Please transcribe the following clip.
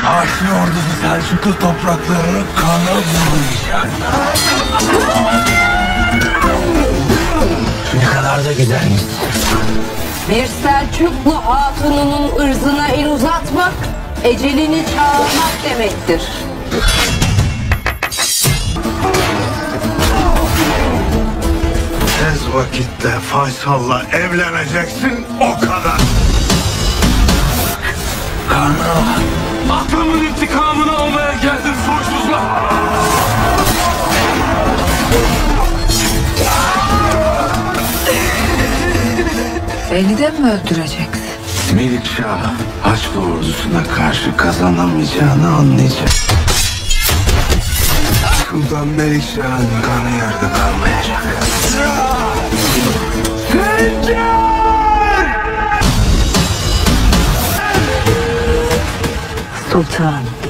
Haçlı ordusu Selçuklu topraklarını kana bulayacak. Ne kadar da güzelmiş. Bir Selçuklu hatununun ırzına el uzatmak, ecelini çağırmak demektir. Tez vakitte Faysal'la evleneceksin, o kadar. Karnal. Aklımın intikamını almaya geldim soysuzlar. Beni de mi öldüreceksin? Melikşah Haçlı ordusuna karşı kazanamayacağını anlayacak. Sultan Melikşah'ın kanı yerde kalmayacak. Sultanım.